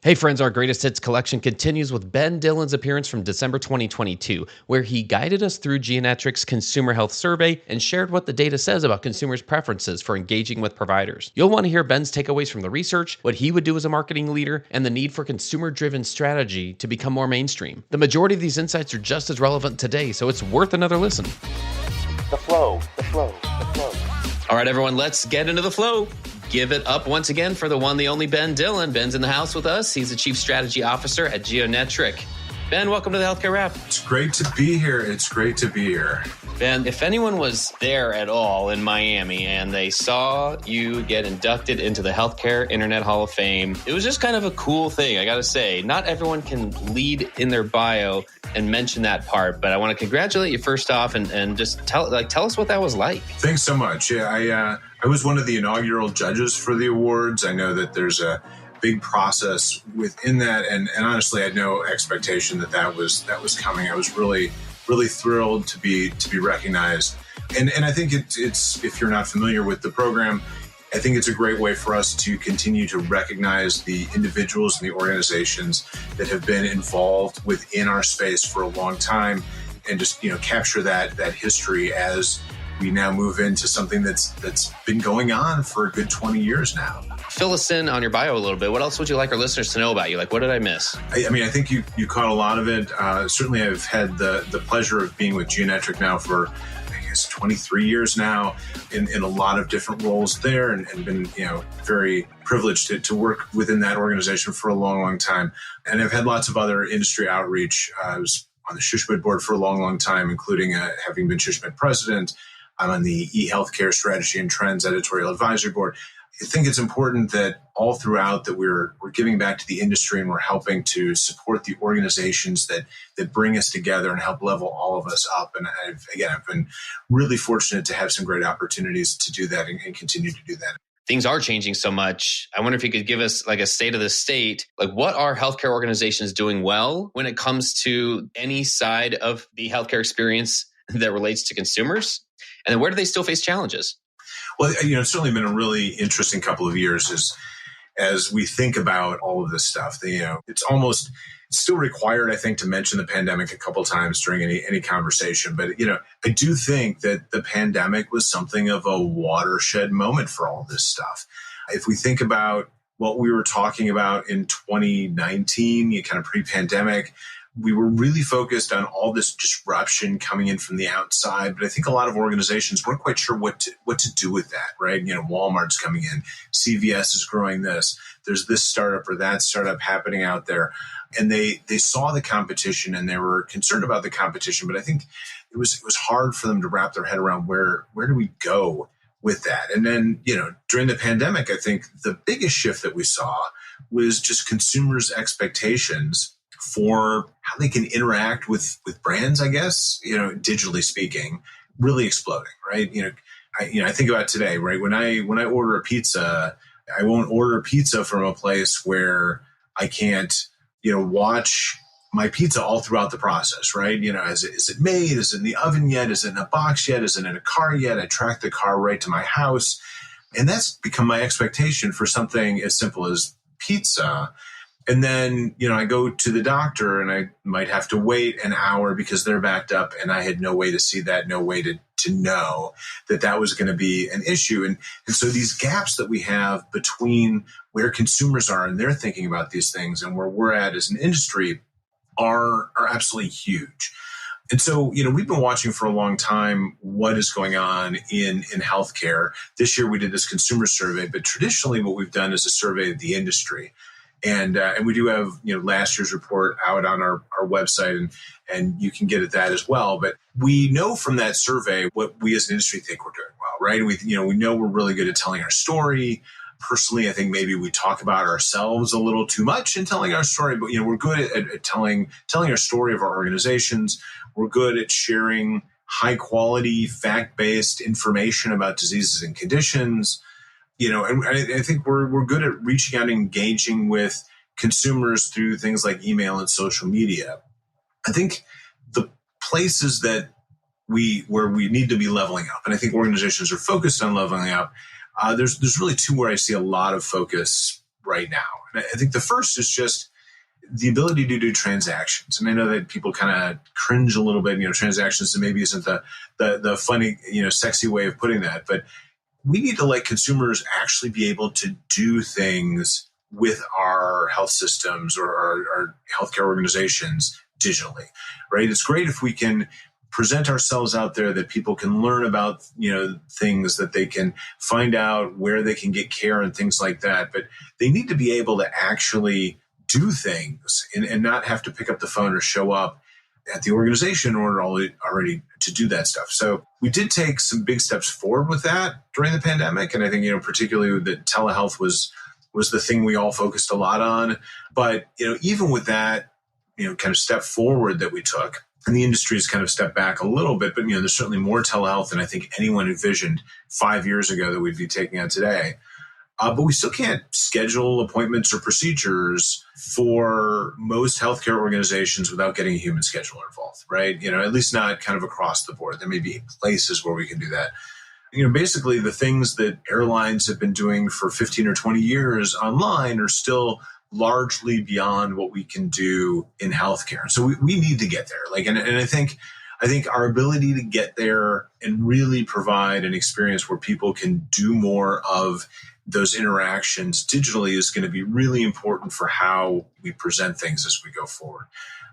Hey friends, our greatest hits collection continues with Ben Dillon's appearance from December 2022, where he guided us through Geonetric's consumer health survey and shared what the data says about consumers' preferences for engaging with providers. You'll want to hear Ben's takeaways from the research, what he would do as a marketing leader, and the need for consumer-driven strategy to become more mainstream. The majority of these insights are just as relevant today, so it's worth another listen. The flow. All right, everyone, let's get into the flow. Give it up once again for the one, the only Ben Dillon. Ben's in the house with us. He's the Chief Strategy Officer at Geonetric. Ben, welcome to the Healthcare Wrap. It's great to be here. Ben, if anyone was there at all in Miami and they saw you get inducted into the Healthcare Internet Hall of Fame, it was just kind of a cool thing, I got to say. Not everyone can lead in their bio and mention that part, but I want to congratulate you first off and just tell us what that was like. Thanks so much. Yeah, I was one of the inaugural judges for the awards. I know that there's a big process within that, and honestly, I had no expectation that was coming. I was really thrilled to be recognized, and I think it's if you're not familiar with the program, I think it's a great way for us to continue to recognize the individuals and the organizations that have been involved within our space for a long time, and just capture that history as we now move into something that's been going on for a good 20 years now. Fill us in on your bio a little bit. What else would you like our listeners to know about you? Like, what did I miss? I mean, I think you caught a lot of it. Certainly, I've had the pleasure of being with Geonetric now for, I guess, 23 years now in a lot of different roles there, and been very privileged to work within that organization for a long time. And I've had lots of other industry outreach. I was on the SHSMD board for a long time, including having been SHSMD president. I'm on the eHealthcare Strategy and Trends Editorial Advisory Board. I think it's important that all throughout that we're giving back to the industry, and we're helping to support the organizations that bring us together and help level all of us up. And I've been really fortunate to have some great opportunities to do that and continue to do that. Things are changing so much. I wonder if you could give us like a state of the state. Like, what are healthcare organizations doing well when it comes to any side of the healthcare experience that relates to consumers? And then where do they still face challenges? Well, it's certainly been a really interesting couple of years as we think about all of this stuff. It's still required, I think, to mention the pandemic a couple of times during any conversation. But, I do think that the pandemic was something of a watershed moment for all this stuff. If we think about what we were talking about in 2019, kind of pre-pandemic, we were really focused on all this disruption coming in from the outside, but I think a lot of organizations weren't quite sure what to do with that, right? Walmart's coming in, CVS is growing this, there's this startup or that startup happening out there. And they saw the competition and they were concerned about the competition, but I think it was hard for them to wrap their head around where do we go with that? And then, during the pandemic, I think the biggest shift that we saw was just consumers' expectations for how they can interact with brands, I guess, digitally speaking, really exploding, right? I think about today, right? When I order a pizza, I won't order pizza from a place where I can't, watch my pizza all throughout the process, right? Is it made? Is it in the oven yet? Is it in a box yet? Is it in a car yet? I track the car right to my house. And that's become my expectation for something as simple as pizza. And then, I go to the doctor and I might have to wait an hour because they're backed up, and I had no way to see that, no way to know that was going to be an issue. And so these gaps that we have between where consumers are and they're thinking about these things and where we're at as an industry are absolutely huge. And so, we've been watching for a long time what is going on in healthcare. This year we did this consumer survey, but traditionally what we've done is a survey of the industry. And we do have, last year's report out on our website, and you can get at that as well. But we know from that survey what we as an industry think we're doing well, right? We know we're really good at telling our story. Personally, I think maybe we talk about ourselves a little too much in telling our story, but we're good at telling our story of our organizations. We're good at sharing high quality, fact-based information about diseases and conditions. And I think we're good at reaching out and engaging with consumers through things like email and social media. I think the places where we need to be leveling up, and I think organizations are focused on leveling up, there's really two where I see a lot of focus right now. I think the first is just the ability to do transactions. And I know that people kind of cringe a little bit, transactions and maybe isn't the funny, sexy way of putting that, but we need to let consumers actually be able to do things with our health systems or our healthcare organizations digitally, right? It's great if we can present ourselves out there that people can learn about, things that they can find out where they can get care and things like that. But they need to be able to actually do things and not have to pick up the phone or show up at the organization in order already to do that stuff. So we did take some big steps forward with that during the pandemic. And I think, particularly that telehealth was the thing we all focused a lot on. But, even with that, kind of step forward that we took, and the industry has kind of stepped back a little bit, but, there's certainly more telehealth than I think anyone envisioned 5 years ago that we'd be taking on today. But we still can't schedule appointments or procedures for most healthcare organizations without getting a human scheduler involved, right? At least not kind of across the board. There may be places where we can do that. Basically the things that airlines have been doing for 15 or 20 years online are still largely beyond what we can do in healthcare. So we need to get there. And I think our ability to get there and really provide an experience where people can do more of those interactions digitally is going to be really important for how we present things as we go forward.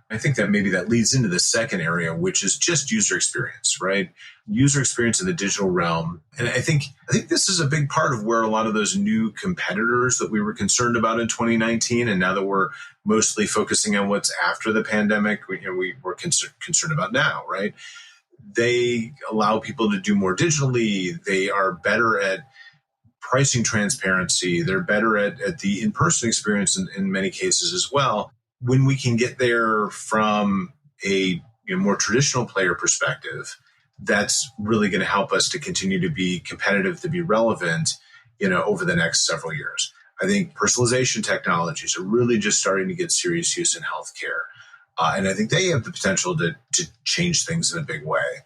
I think that maybe that leads into the second area, which is just user experience, right? User experience in the digital realm. And I think this is a big part of where a lot of those new competitors that we were concerned about in 2019, and now that we're mostly focusing on what's after the pandemic, we're concerned about now, right? They allow people to do more digitally. They are better at pricing transparency. They're better at the in-person experience in many cases as well. When we can get there from a more traditional player perspective, that's really going to help us to continue to be competitive, to be relevant, over the next several years. I think personalization technologies are really just starting to get serious use in healthcare. And I think they have the potential to change things in a big way.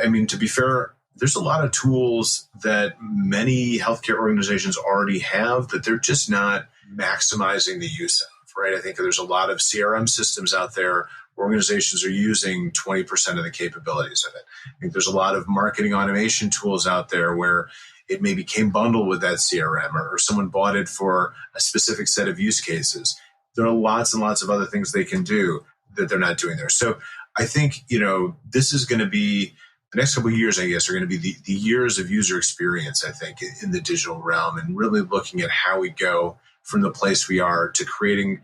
I mean, to be fair, there's a lot of tools that many healthcare organizations already have that they're just not maximizing the use of, right? I think there's a lot of CRM systems out there. Organizations are using 20% of the capabilities of it. I think there's a lot of marketing automation tools out there where it maybe came bundled with that CRM or someone bought it for a specific set of use cases. There are lots and lots of other things they can do that they're not doing there. So I think, this is going to be the next couple of years, I guess, are going to be the years of user experience, I think, in the digital realm, and really looking at how we go from the place we are to creating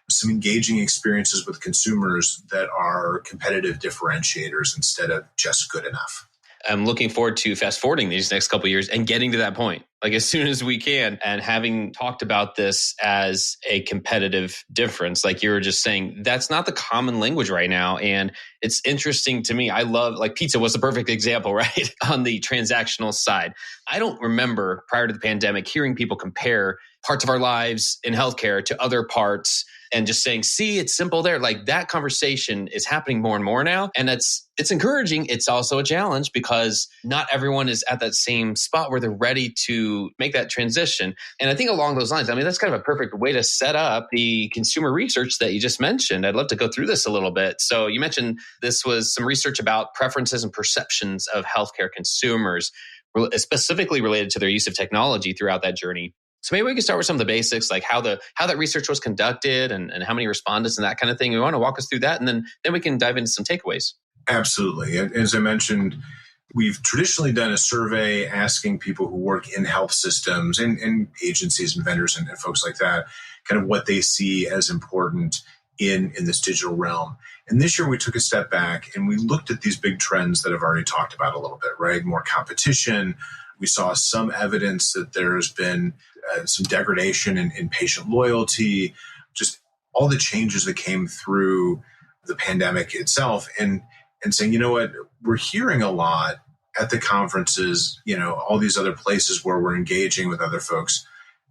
some engaging experiences with consumers that are competitive differentiators instead of just good enough. I'm looking forward to fast forwarding these next couple of years and getting to that point, like as soon as we can. And having talked about this as a competitive difference, like you were just saying, that's not the common language right now. And it's interesting to me. I love, like, pizza was the perfect example, right? On the transactional side. I don't remember prior to the pandemic hearing people compare parts of our lives in healthcare to other parts and just saying, see, it's simple there. Like, that conversation is happening more and more now. And it's encouraging. It's also a challenge because not everyone is at that same spot where they're ready to make that transition. And I think along those lines, I mean, that's kind of a perfect way to set up the consumer research that you just mentioned. I'd love to go through this a little bit. So you mentioned this was some research about preferences and perceptions of healthcare consumers, specifically related to their use of technology throughout that journey. So maybe we can start with some of the basics, like how that research was conducted and how many respondents and that kind of thing. We want to walk us through that, and then we can dive into some takeaways. Absolutely. As I mentioned, we've traditionally done a survey asking people who work in health systems and agencies and vendors and folks like that, kind of what they see as important in this digital realm. And this year we took a step back and we looked at these big trends that I've already talked about a little bit, right? More competition. We saw some evidence that there's been some degradation in patient loyalty, just all the changes that came through the pandemic itself, and saying, you know what, we're hearing a lot at the conferences, all these other places where we're engaging with other folks.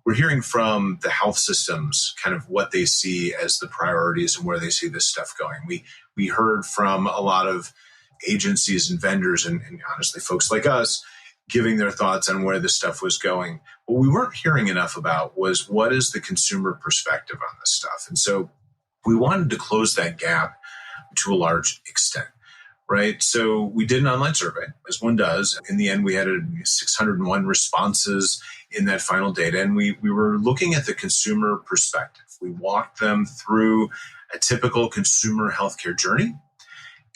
We're hearing from the health systems kind of what they see as the priorities and where they see this stuff going. We heard from a lot of agencies and vendors and honestly folks like us giving their thoughts on where this stuff was going. What we weren't hearing enough about was what is the consumer perspective on this stuff. And so we wanted to close that gap to a large extent. Right. So we did an online survey, as one does. In the end, we had 601 responses in that final data. And we were looking at the consumer perspective. We walked them through a typical consumer healthcare journey.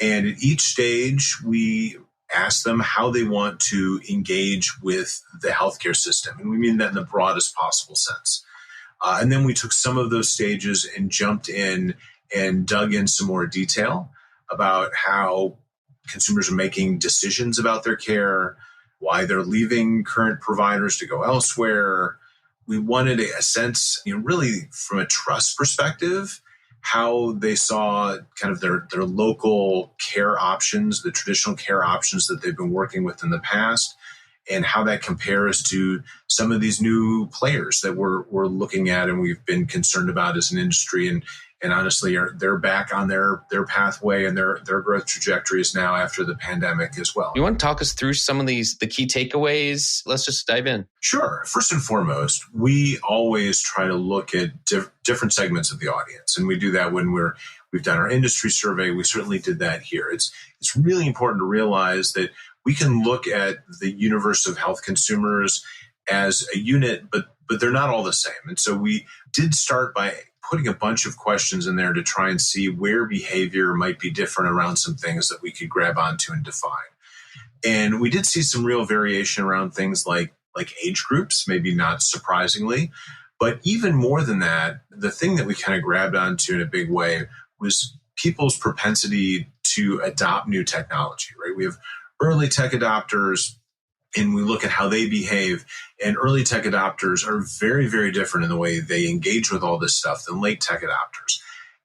And at each stage, we asked them how they want to engage with the healthcare system. And we mean that in the broadest possible sense. And then we took some of those stages and jumped in and dug in some more detail about how consumers are making decisions about their care, why they're leaving current providers to go elsewhere. We wanted a sense, really from a trust perspective, how they saw kind of their local care options, the traditional care options that they've been working with in the past, and how that compares to some of these new players that we're looking at and we've been concerned about as an industry. And honestly, they're back on their pathway and their growth trajectories now after the pandemic as well. You want to talk us through some of the key takeaways? Let's just dive in. Sure. First and foremost, we always try to look at different segments of the audience. And we do that when we've done our industry survey. We certainly did that here. It's really important to realize that we can look at the universe of health consumers as a unit, but they're not all the same. And so we did start by putting a bunch of questions in there to try and see where behavior might be different around some things that we could grab onto and define. And we did see some real variation around things like age groups, maybe not surprisingly. But even more than that, the thing that we kind of grabbed onto in a big way was people's propensity to adopt new technology, right? We have early tech adopters, and we look at how they behave. And early tech adopters are very, very different in the way they engage with all this stuff than late tech adopters.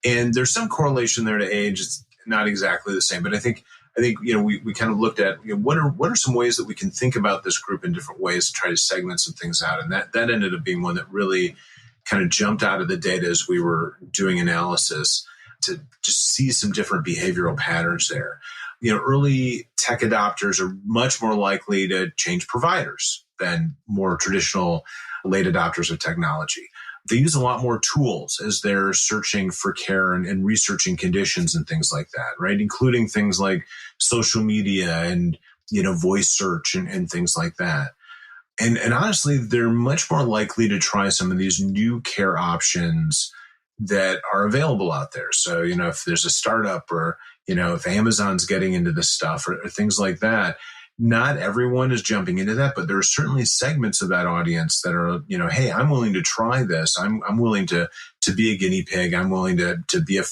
And there's some correlation there to age. It's not exactly the same, but I think we kind of looked at what are some ways that we can think about this group in different ways to try to segment some things out. And that ended up being one that really kind of jumped out of the data as we were doing analysis to just see some different behavioral patterns there. Early tech adopters are much more likely to change providers than more traditional late adopters of technology. They use a lot more tools as they're searching for care and researching conditions and things like that, right? Including things like social media and, voice search and things like that. And honestly, they're much more likely to try some of these new care options that are available out there. So, if there's a startup or, if Amazon's getting into this stuff or things like that, not everyone is jumping into that, but there are certainly segments of that audience that are, hey, I'm willing to try this. I'm willing to be a guinea pig. I'm willing to be an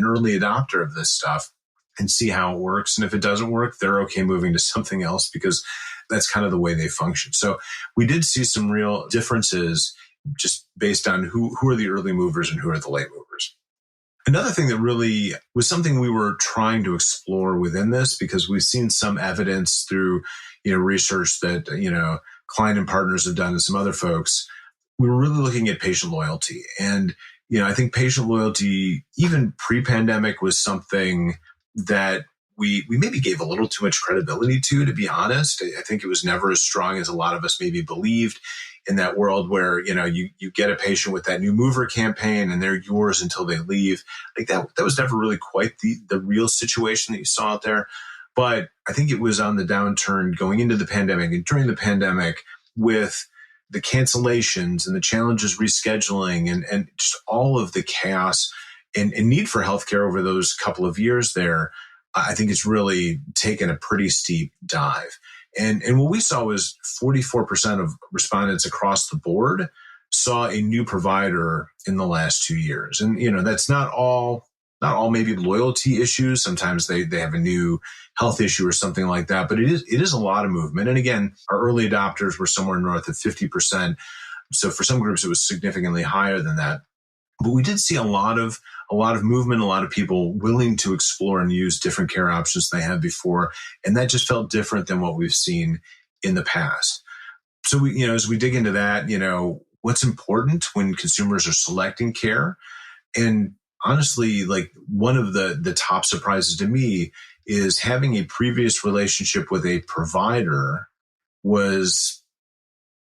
early adopter of this stuff and see how it works. And if it doesn't work, they're okay moving to something else because that's kind of the way they function. So we did see some real differences just based on who are the early movers and who are the late movers. Another thing that really was something we were trying to explore within this, because we've seen some evidence through, research that, client and partners have done and some other folks, we were really looking at patient loyalty. And, I think patient loyalty, even pre-pandemic, was something that we maybe gave a little too much credibility to be honest. I think it was never as strong as a lot of us maybe believed in that world where, you get a patient with that new mover campaign and they're yours until they leave. Like that was never really quite the real situation that you saw out there. But I think it was on the downturn going into the pandemic and during the pandemic with the cancellations and the challenges rescheduling and just all of the chaos and need for healthcare over those couple of years there. I think it's really taken a pretty steep dive. And what we saw was 44% of respondents across the board saw a new provider in the last 2 years. And, that's not all maybe loyalty issues. Sometimes they have a new health issue or something like that, but it is a lot of movement. And again, our early adopters were somewhere north of 50%. So for some groups, it was significantly higher than that. But we did see a lot of movement, a lot of people willing to explore and use different care options they had before. And that just felt different than what we've seen in the past. So we, as we dig into that, what's important when consumers are selecting care. And honestly, like one of the top surprises to me is having a previous relationship with a provider was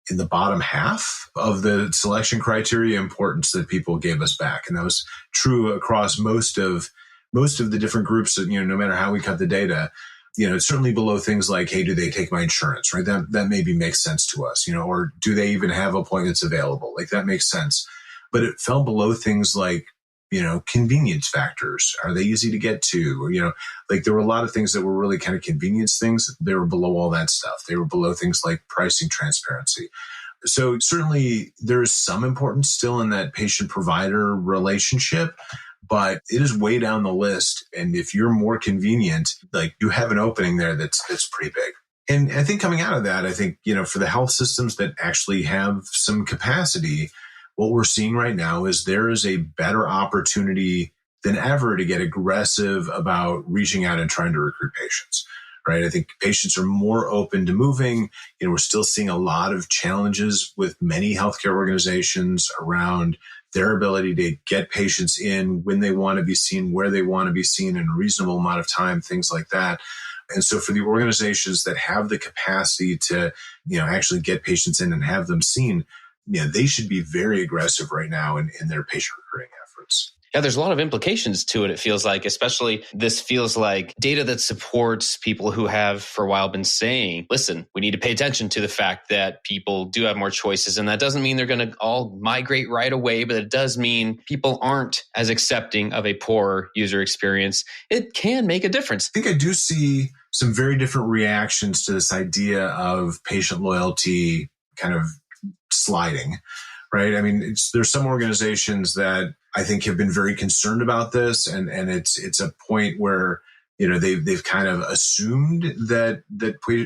in the bottom half of the selection criteria importance that people gave us back. And that was true across most of the different groups that, no matter how we cut the data, it's certainly below things like, hey, do they take my insurance, right? That maybe makes sense to us, or do they even have appointments available? Like that makes sense. But it fell below things like, convenience factors. Are they easy to get to? Or, like there were a lot of things that were really kind of convenience things. They were below all that stuff. They were below things like pricing transparency. So certainly there is some importance still in that patient-provider relationship, but it is way down the list. And if you're more convenient, like you have an opening there that's pretty big. And I think coming out of that, I think, for the health systems that actually have some capacity, what we're seeing right now is there is a better opportunity than ever to get aggressive about reaching out and trying to recruit patients, right? I think patients are more open to moving. We're still seeing a lot of challenges with many healthcare organizations around their ability to get patients in when they want to be seen, where they want to be seen in a reasonable amount of time, things like that. And so for the organizations that have the capacity to, actually get patients in and have them seen, they should be very aggressive right now in their patient recruiting efforts. Yeah, there's a lot of implications to it, it feels like, especially this feels like data that supports people who have for a while been saying, listen, we need to pay attention to the fact that people do have more choices. And that doesn't mean they're going to all migrate right away, but it does mean people aren't as accepting of a poor user experience. It can make a difference. I think I do see some very different reactions to this idea of patient loyalty kind of sliding, right? I mean, there's some organizations that I think have been very concerned about this, and it's a point where they've kind of assumed that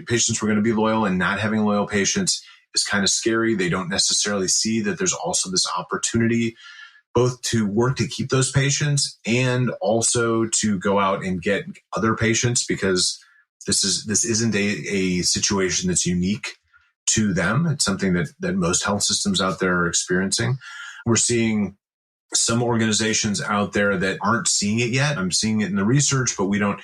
patients were going to be loyal, and not having loyal patients is kind of scary. They don't necessarily see that there's also this opportunity both to work to keep those patients and also to go out and get other patients, because this isn't a situation that's unique to them. It's something that most health systems out there are experiencing. We're seeing some organizations out there that aren't seeing it yet. I'm seeing it in the research, but we don't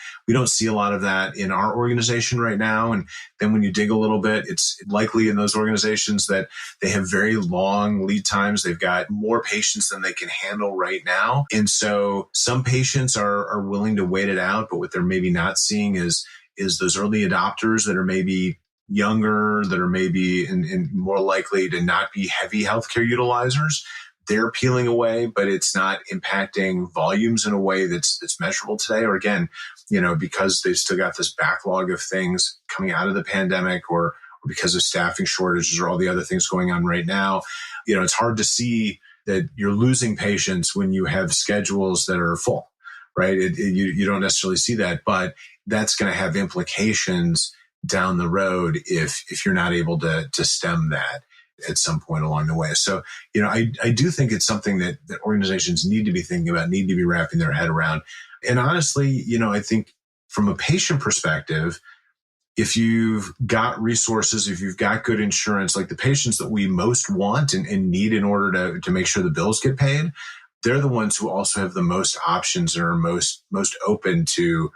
see a lot of that in our organization right now. And then when you dig a little bit, it's likely in those organizations that they have very long lead times. They've got more patients than they can handle right now. And so some patients are willing to wait it out, but what they're maybe not seeing is those early adopters that are maybe younger, that are maybe and more likely to not be heavy healthcare utilizers. They're peeling away, but it's not impacting volumes in a way that's measurable today. Or again, because they've still got this backlog of things coming out of the pandemic, or because of staffing shortages or all the other things going on right now. It's hard to see that you're losing patients when you have schedules that are full, right? You don't necessarily see that, but that's going to have implications down the road if you're not able to stem that at some point along the way. So, I do think it's something that organizations need to be thinking about, need to be wrapping their head around. And honestly, I think from a patient perspective, if you've got resources, if you've got good insurance, like the patients that we most want and need in order to make sure the bills get paid, they're the ones who also have the most options and are most open to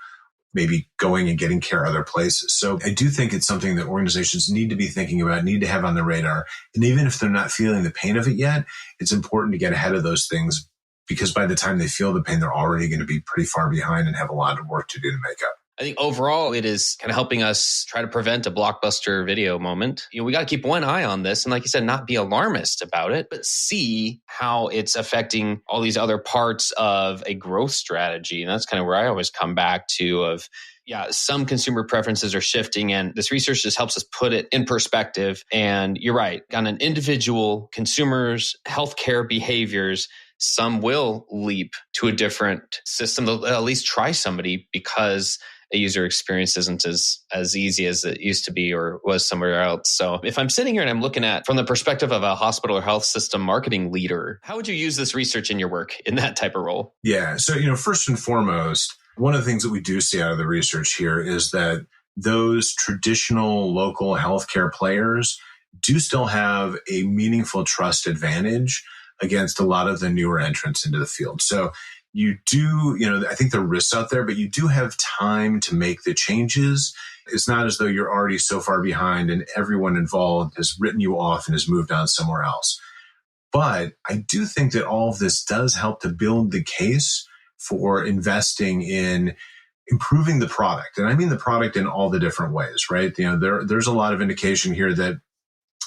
maybe going and getting care other places. So I do think it's something that organizations need to be thinking about, need to have on the radar. And even if they're not feeling the pain of it yet, it's important to get ahead of those things, because by the time they feel the pain, they're already going to be pretty far behind and have a lot of work to do to make up. I think overall, it is kind of helping us try to prevent a blockbuster video moment. We got to keep one eye on this. And like you said, not be alarmist about it, but see how it's affecting all these other parts of a growth strategy. And that's kind of where I always come back to of, some consumer preferences are shifting, and this research just helps us put it in perspective. And you're right, on an individual consumers' healthcare behaviors, some will leap to a different system. They'll at least try somebody because a user experience isn't as easy as it used to be or was somewhere else. So if I'm sitting here and I'm looking at from the perspective of a hospital or health system marketing leader, how would you use this research in your work in that type of role? Yeah. So, first and foremost, one of the things that we do see out of the research here is that those traditional local healthcare players do still have a meaningful trust advantage against a lot of the newer entrants into the field. So, you do, I think there are risks out there, but you do have time to make the changes. It's not as though you're already so far behind and everyone involved has written you off and has moved on somewhere else. But I do think that all of this does help to build the case for investing in improving the product. And I mean the product in all the different ways, right? There's a lot of indication here that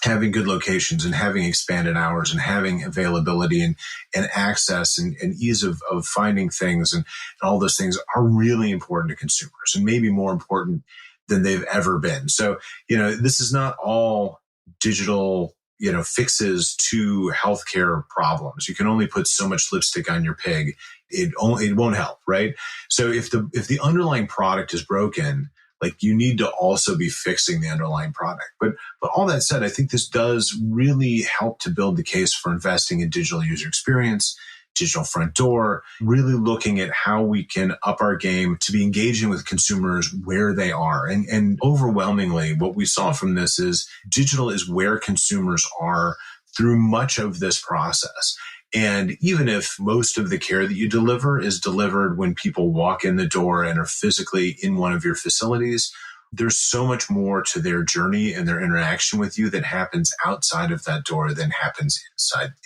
having good locations and having expanded hours and having availability and access and ease of finding things and all those things are really important to consumers and maybe more important than they've ever been. So, this is not all digital, fixes to healthcare problems. You can only put so much lipstick on your pig. It won't help, right? So if the underlying product is broken, like you need to also be fixing the underlying product. But all that said, I think this does really help to build the case for investing in digital user experience, digital front door, really looking at how we can up our game to be engaging with consumers where they are. And overwhelmingly, what we saw from this is digital is where consumers are through much of this process. And even if most of the care that you deliver is delivered when people walk in the door and are physically in one of your facilities, there's so much more to their journey and their interaction with you that happens outside of that door than happens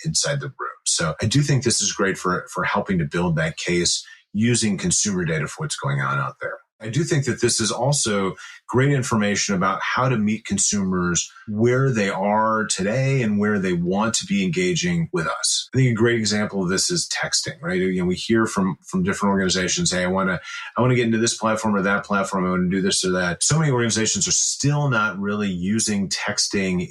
inside the room. So I do think this is great for helping to build that case using consumer data for what's going on out there. I do think that this is also great information about how to meet consumers where they are today and where they want to be engaging with us. I think a great example of this is texting, right? We hear from different organizations, hey, I want to get into this platform or that platform. I want to do this or that. So many organizations are still not really using texting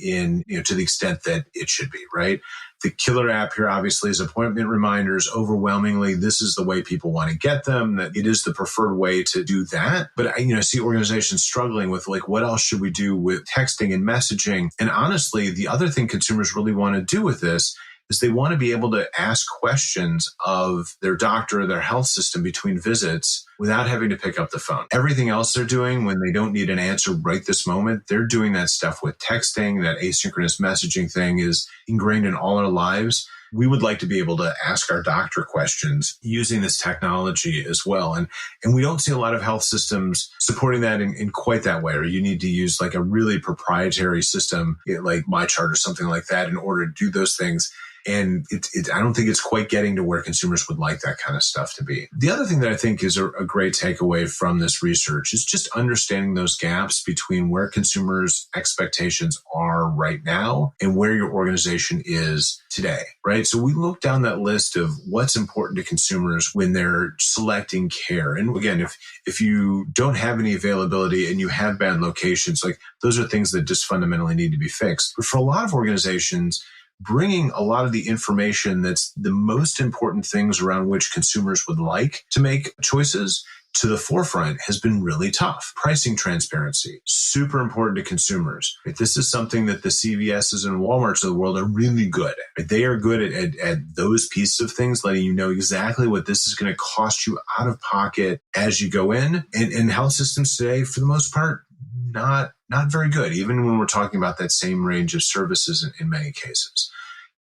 to the extent that it should be, right? The killer app here obviously is appointment reminders. Overwhelmingly, this is the way people want to get them, that it is the preferred way to do that. But I see organizations struggling with what else should we do with texting and messaging? And honestly, the other thing consumers really want to do with this is they want to be able to ask questions of their doctor or their health system between visits without having to pick up the phone. Everything else they're doing when they don't need an answer right this moment, they're doing that stuff with texting. That asynchronous messaging thing is ingrained in all our lives. We would like to be able to ask our doctor questions using this technology as well. And we don't see a lot of health systems supporting that in quite that way, or you need to use a really proprietary system like MyChart or something like that in order to do those things. And I don't think it's quite getting to where consumers would like that kind of stuff to be. The other thing that I think is a great takeaway from this research is just understanding those gaps between where consumers' expectations are right now and where your organization is today, right? So we look down that list of what's important to consumers when they're selecting care. And again, if you don't have any availability and you have bad locations, those are things that just fundamentally need to be fixed. But for a lot of organizations, bringing a lot of the information that's the most important things around which consumers would like to make choices to the forefront has been really tough. Pricing transparency, super important to consumers. This is something that the CVSs and Walmarts of the world are really good at. They are good at those pieces of things, letting you know exactly what this is going to cost you out of pocket as you go in. And health systems today, for the most part, not very good, even when we're talking about that same range of services in many cases.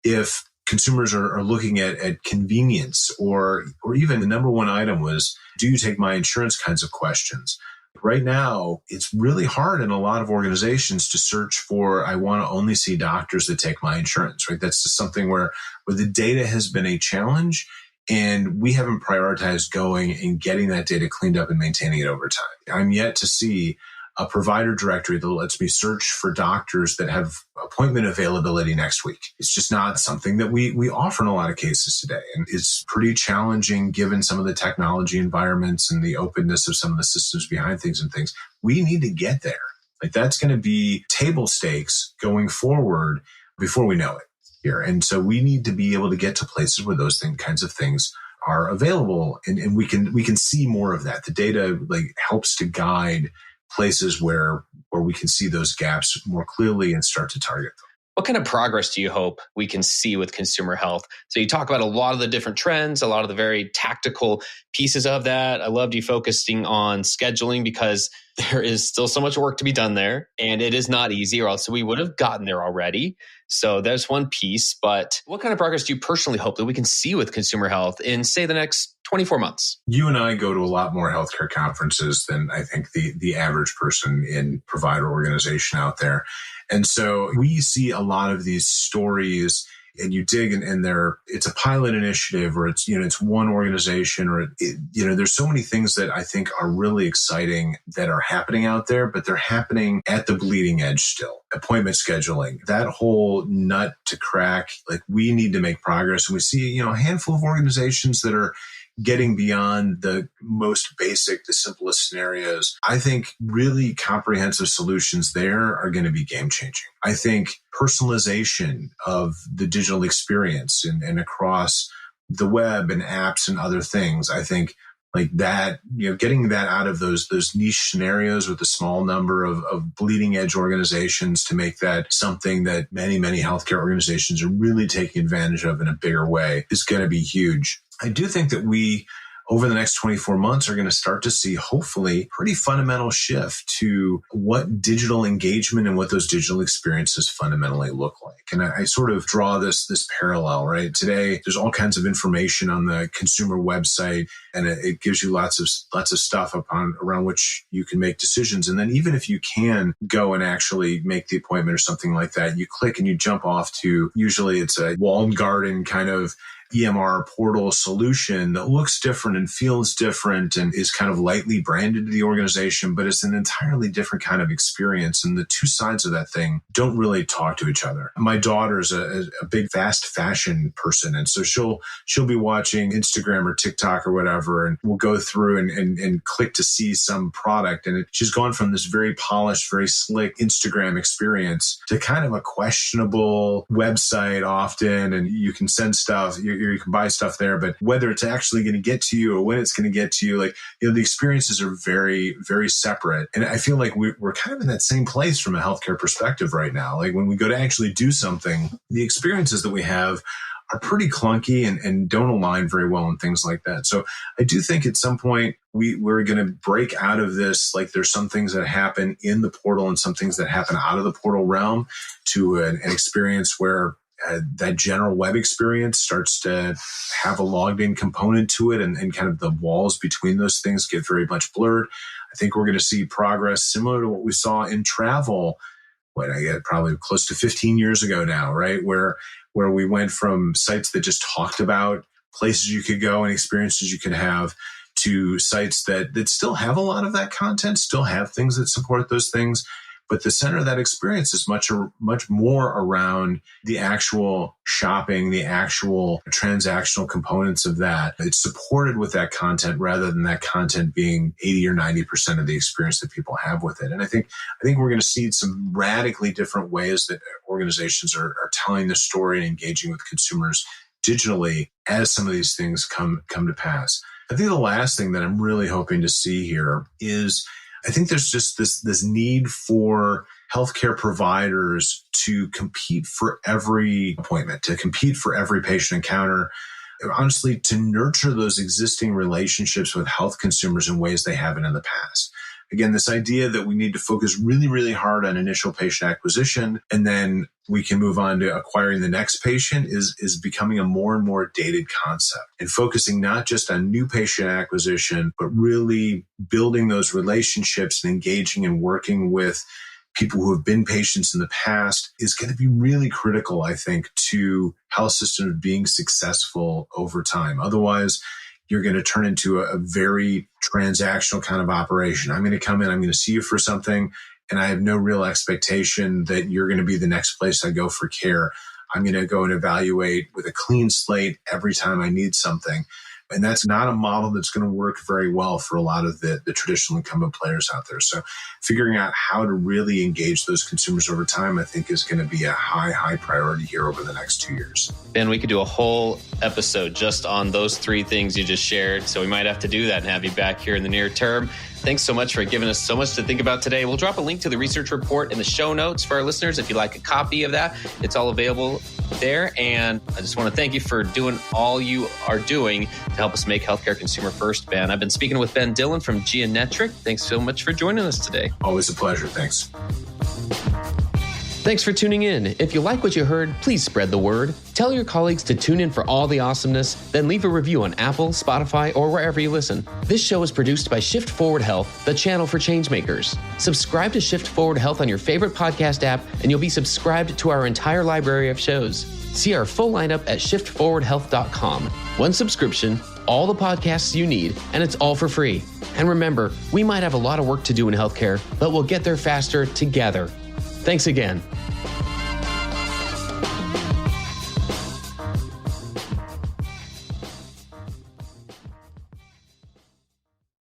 If consumers are looking at convenience or even the number one item was, do you take my insurance kinds of questions? Right now, it's really hard in a lot of organizations to search for, I want to only see doctors that take my insurance, right? That's just something where the data has been a challenge. And we haven't prioritized going and getting that data cleaned up and maintaining it over time. I'm yet to see a provider directory that lets me search for doctors that have appointment availability next week. It's just not something that we offer in a lot of cases today. And it's pretty challenging given some of the technology environments and the openness of some of the systems behind things and things. We need to get there. That's going to be table stakes going forward before we know it here. And so we need to be able to get to places where those kinds of things are available. And we can see more of that. The data helps to guide places where we can see those gaps more clearly and start to target them. What kind of progress do you hope we can see with consumer health? So you talk about a lot of the different trends, a lot of the very tactical pieces of that. I loved you focusing on scheduling because there is still so much work to be done there. And it is not easy, or else we would have gotten there already. So there's one piece. But what kind of progress do you personally hope that we can see with consumer health in, say, the next 24 months? You and I go to a lot more healthcare conferences than I think the average person in provider organization out there. And so we see a lot of these stories, and you dig and it's a pilot initiative, or it's one organization, or there's so many things that I think are really exciting that are happening out there, but they're happening at the bleeding edge still. Appointment scheduling, that whole nut to crack, like we need to make progress. And we see, a handful of organizations that are getting beyond the most basic, the simplest scenarios. I think really comprehensive solutions there are going to be game changing. I think personalization of the digital experience and across the web and apps and other things, I think like that, getting that out of those niche scenarios with a small number of bleeding edge organizations to make that something that many, many healthcare organizations are really taking advantage of in a bigger way is going to be huge. I do think that we, over the next 24 months, are going to start to see, hopefully, pretty fundamental shift to what digital engagement and what those digital experiences fundamentally look like. And I sort of draw this parallel, right? Today, there's all kinds of information on the consumer website, and it gives you lots of stuff around which you can make decisions. And then even if you can go and actually make the appointment or something like that, you click and you jump off to, usually it's a walled garden kind of EMR portal solution that looks different and feels different and is kind of lightly branded to the organization, but it's an entirely different kind of experience. And the two sides of that thing don't really talk to each other. My daughter's a big fast fashion person. And so she'll be watching Instagram or TikTok or whatever, and we'll go through and click to see some product. And she's gone from this very polished, very slick Instagram experience to kind of a questionable website often. And you can send stuff, you can buy stuff there, but whether it's actually going to get to you or when it's going to get to you, the experiences are very, very separate. And I feel like we're kind of in that same place from a healthcare perspective right now. Like when we go to actually do something, the experiences that we have are pretty clunky and don't align very well and things like that. So I do think at some point we're going to break out of this. Like there's some things that happen in the portal and some things that happen out of the portal realm to an experience where that general web experience starts to have a logged in component to it, and kind of the walls between those things get very much blurred. I think we're going to see progress similar to what we saw in travel, probably close to 15 years ago now, right? Where we went from sites that just talked about places you could go and experiences you could have to sites that still have a lot of that content, still have things that support those things. But the center of that experience is much more around the actual shopping, the actual transactional components of that. It's supported with that content rather than that content being 80 or 90% of the experience that people have with it. And I think we're going to see some radically different ways that organizations are telling the story and engaging with consumers digitally as some of these things come to pass. I think the last thing that I'm really hoping to see here is I think there's just this need for healthcare providers to compete for every appointment, to compete for every patient encounter, honestly, to nurture those existing relationships with health consumers in ways they haven't in the past. Again, this idea that we need to focus really, really hard on initial patient acquisition, and then we can move on to acquiring the next patient is becoming a more and more dated concept, and focusing not just on new patient acquisition, but really building those relationships and engaging and working with people who have been patients in the past is going to be really critical, I think, to health systems being successful over time. Otherwise, you're going to turn into a very transactional kind of operation. I'm going to come in, I'm going to see you for something, and I have no real expectation that you're going to be the next place I go for care. I'm going to go and evaluate with a clean slate every time I need something. And that's not a model that's going to work very well for a lot of the traditional incumbent players out there. So figuring out how to really engage those consumers over time, I think, is going to be a high priority here over the next 2 years. Ben, we could do a whole episode just on those three things you just shared. So we might have to do that and have you back here in the near term. Thanks so much for giving us so much to think about today. We'll drop a link to the research report in the show notes for our listeners. If you'd like a copy of that, it's all available there. And I just want to thank you for doing all you are doing to help us make healthcare consumer first, Ben. I've been speaking with Ben Dillon from Geonetric. Thanks so much for joining us today. Always a pleasure. Thanks. Thanks for tuning in. If you like what you heard, please spread the word. Tell your colleagues to tune in for all the awesomeness, then leave a review on Apple, Spotify, or wherever you listen. This show is produced by Shift Forward Health, the channel for changemakers. Subscribe to Shift Forward Health on your favorite podcast app, and you'll be subscribed to our entire library of shows. See our full lineup at shiftforwardhealth.com. One subscription, all the podcasts you need, and it's all for free. And remember, we might have a lot of work to do in healthcare, but we'll get there faster together. Thanks again.